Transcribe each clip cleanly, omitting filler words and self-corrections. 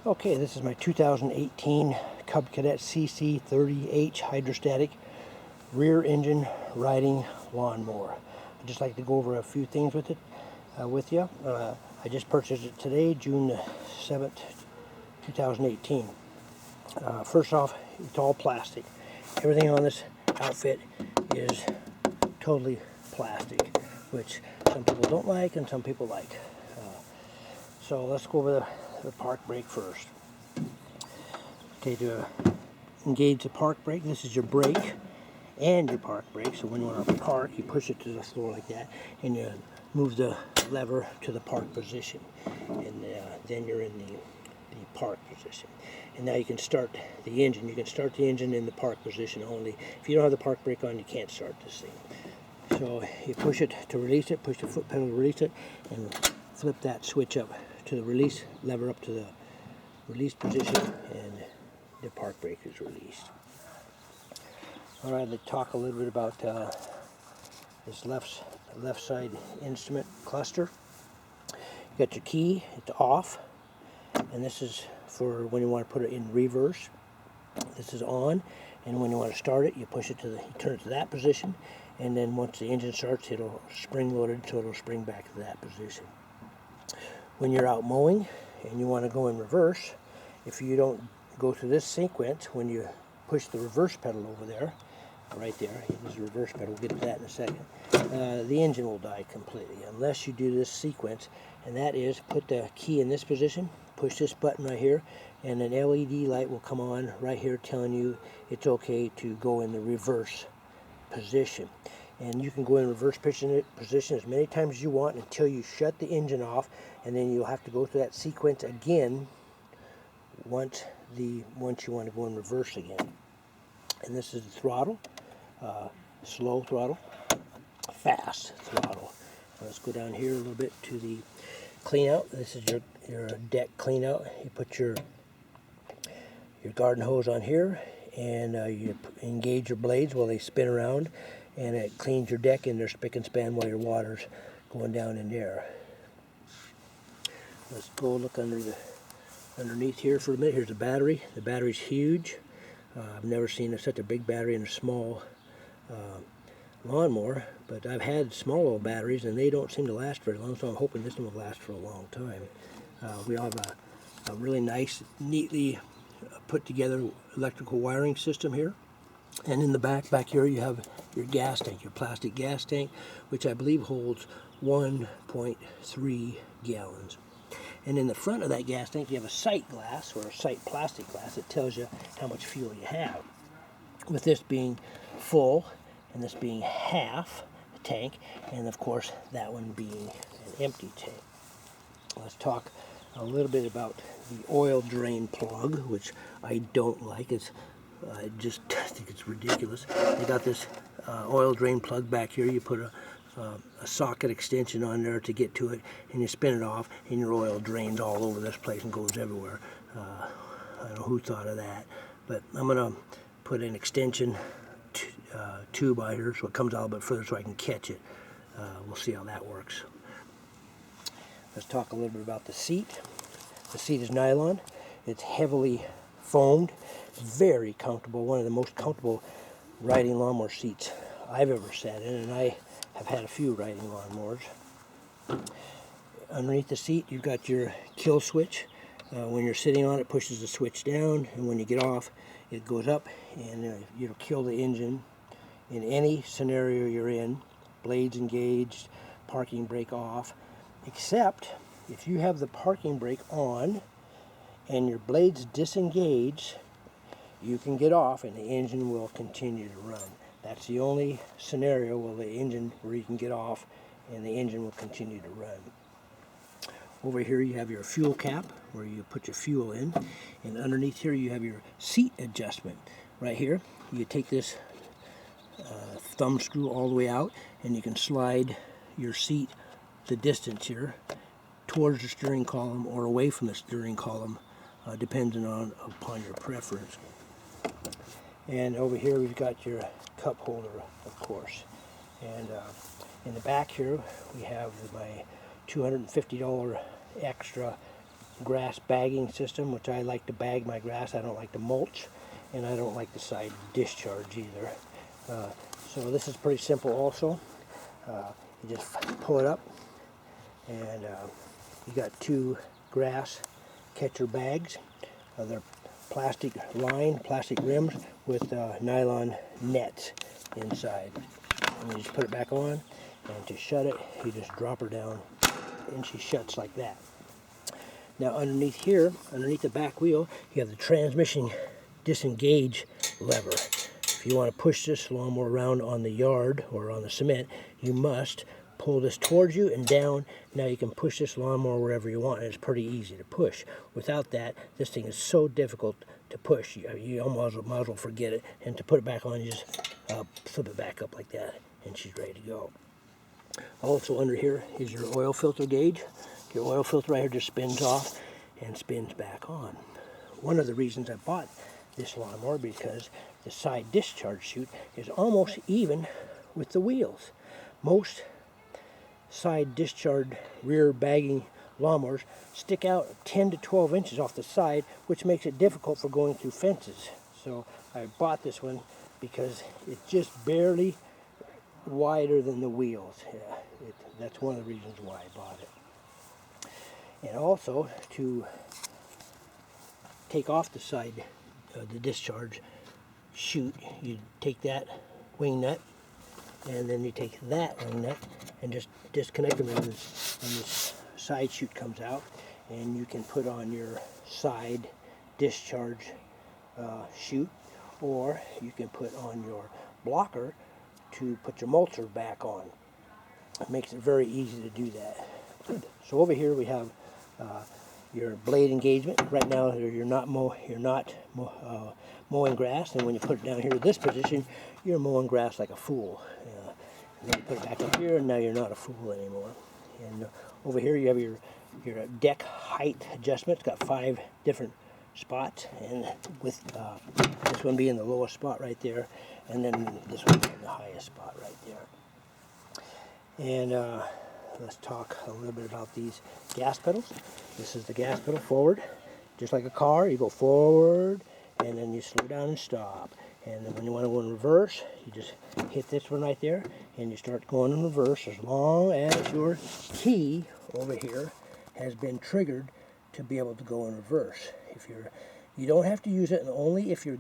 Okay, this is my 2018 Cub Cadet CC30H Hydrostatic rear engine riding lawnmower. I'd just like to go over a few things with it with you. I just purchased it today, June 7th, 2018. First off, it's all plastic. Everything on this outfit is totally plastic, which some people don't like and some people like. So let's go over the park brake first. Okay, to engage the park brake, this is your brake and your park brake. So when you want to park, you push it to the floor like that, and you move the lever to the park position, and then you're in the park position. And now you can start the engine. You can start the engine in the park position only. If you don't have the park brake on, you can't start this thing. So you push it to release it, push the foot pedal to release it, and flip that switch up to the release lever up to the release position, and the park brake is released. Alright, let's talk a little bit about this left side instrument cluster. You got your key, it's off, and this is for when you want to put it in reverse. This is on, and when you want to start it, you push it to you turn it to that position, and then once the engine starts, it'll spring loaded, so it'll spring back to that position. When you're out mowing and you want to go in reverse, if you don't go through this sequence, when you push the reverse pedal over there, right there, there's a reverse pedal, we'll get to that in a second, the engine will die completely unless you do this sequence, and that is put the key in this position, push this button right here, and an LED light will come on right here telling you it's okay to go in the reverse position. And you can go in reverse position as many times as you want until you shut the engine off, and then you'll have to go through that sequence again once you want to go in reverse again. And this is the throttle, slow throttle, fast throttle. Let's go down here a little bit to the clean out. This is your deck clean out. You put your garden hose on here, and you engage your blades while they spin around, and it cleans your deck in there spick and span while your water's going down in there. Let's go look underneath here for a minute. Here's the battery. The battery's huge. I've never seen such a big battery in a small lawnmower, but I've had small little batteries and they don't seem to last very long, so I'm hoping this one will last for a long time. We have a really nice, neatly put together electrical wiring system here. And in the back here you have your gas tank, your plastic gas tank, which I believe holds 1.3 gallons. And in the front of that gas tank you have a sight glass, or a sight plastic glass, that tells you how much fuel you have. With this being full and this being half a tank, and of course that one being an empty tank. Let's talk a little bit about the oil drain plug, which I don't like. I just think it's ridiculous. They got this oil drain plug back here. You put a socket extension on there to get to it, and you spin it off, and your oil drains all over this place and goes everywhere. I don't know who thought of that, but I'm going to put an extension tube out here so it comes out a little bit further so I can catch it. We'll see how that works. Let's talk a little bit about the seat. The seat is nylon. It's heavily foamed, very comfortable, one of the most comfortable riding lawnmower seats I've ever sat in, and I have had a few riding lawnmowers. Underneath the seat you've got your kill switch. When you're sitting on it, pushes the switch down, and when you get off it goes up, and it'll kill the engine in any scenario you're in. Blades engaged, parking brake off, except if you have the parking brake on and your blades disengage, you can get off and the engine will continue to run. That's the only scenario where you can get off and the engine will continue to run. Over here you have your fuel cap where you put your fuel in, and underneath here you have your seat adjustment. Right here you take this thumb screw all the way out, and you can slide your seat the distance here towards the steering column or away from the steering column, depending upon your preference. And over here we've got your cup holder, of course. And in the back here we have my $250 extra grass bagging system, which I like to bag my grass. I don't like to mulch, and I don't like the side discharge either. So this is pretty simple also. You just pull it up, and you got two grass catcher bags. They're plastic rims with nylon nets inside. And you just put it back on, and to shut it, you just drop her down, and she shuts like that. Now underneath here, underneath the back wheel, you have the transmission disengage lever. If you want to push this lawnmower around on the yard or on the cement, you must pull this towards you and down. Now you can push this lawnmower wherever you want, and it's pretty easy to push. Without that, this thing is so difficult to push. You almost might as well forget it. And to put it back on, you just flip it back up like that, and she's ready to go. Also under here is your oil filter gauge. Your oil filter right here just spins off and spins back on. One of the reasons I bought this lawnmower, because the side discharge chute is almost even with the wheels. Most side discharge rear bagging lawnmowers stick out 10 to 12 inches off the side, which makes it difficult for going through fences. So I bought this one because it's just barely wider than the wheels. Yeah, that's one of the reasons why I bought it. And also, to take off the side, the discharge chute, you take that wing nut, and then you take that wing nut and just disconnect them, and this side chute comes out, and you can put on your side discharge chute, or you can put on your blocker to put your mulcher back on. It makes it very easy to do that. So over here we have your blade engagement. Right now you're not mowing grass, and when you put it down here in this position, you're mowing grass like a fool. And then you put it back up here, and now you're not a fool anymore. And over here you have your deck height adjustment. It's got 5 different spots, and with this one being the lowest spot right there, and then this one being the highest spot right there. And let's talk a little bit about these gas pedals. This is the gas pedal forward. Just like a car, you go forward, and then you slow down and stop. And then when you want to go in reverse, you just hit this one right there, and you start going in reverse as long as your key over here has been triggered to be able to go in reverse. You don't have to use it, and only if your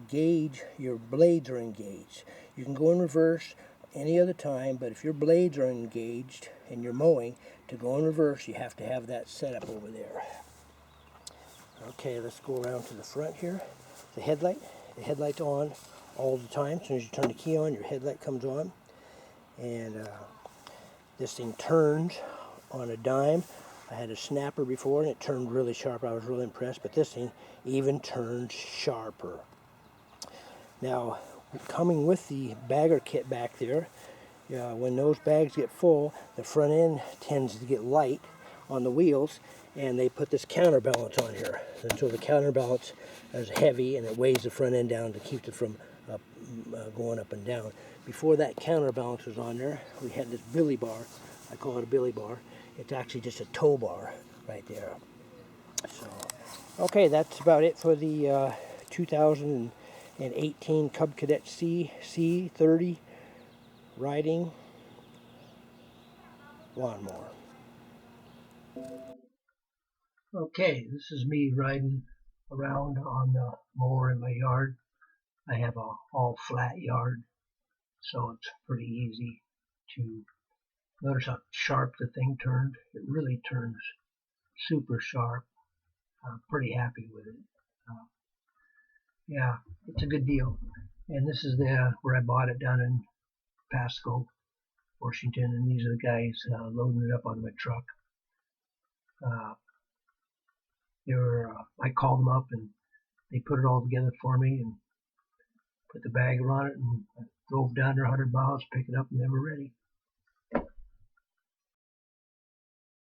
blades are engaged. You can go in reverse any other time, but if your blades are engaged and you're mowing, to go in reverse, you have to have that set up over there. Okay, let's go around to the front here. The headlight's on all the time. As soon as you turn the key on, your headlight comes on. And this thing turns on a dime. I had a snapper before, and it turned really sharp. I was really impressed, but this thing even turns sharper. Now, coming with the bagger kit back there, when those bags get full, the front end tends to get light on the wheels, and they put this counterbalance on here. And so the counterbalance is heavy, and it weighs the front end down to keep it from going up and down. Before that counterbalance was on there, we had this billy bar. I call it a billy bar. It's actually just a tow bar right there. So, okay, that's about it for the 2018 Cub Cadet CC30 riding lawnmower. Okay, this is me riding around on the mower in my yard. I have a all flat yard, so it's pretty easy to notice how sharp the thing turned. It really turns super sharp. I'm pretty happy with it. Yeah, it's a good deal. And this is where I bought it, down in Pasco, Washington, and these are the guys loading it up on my truck. I called them up, and they put it all together for me and put the bagger on it, and I drove down there 100 miles, picked it up, and they were ready.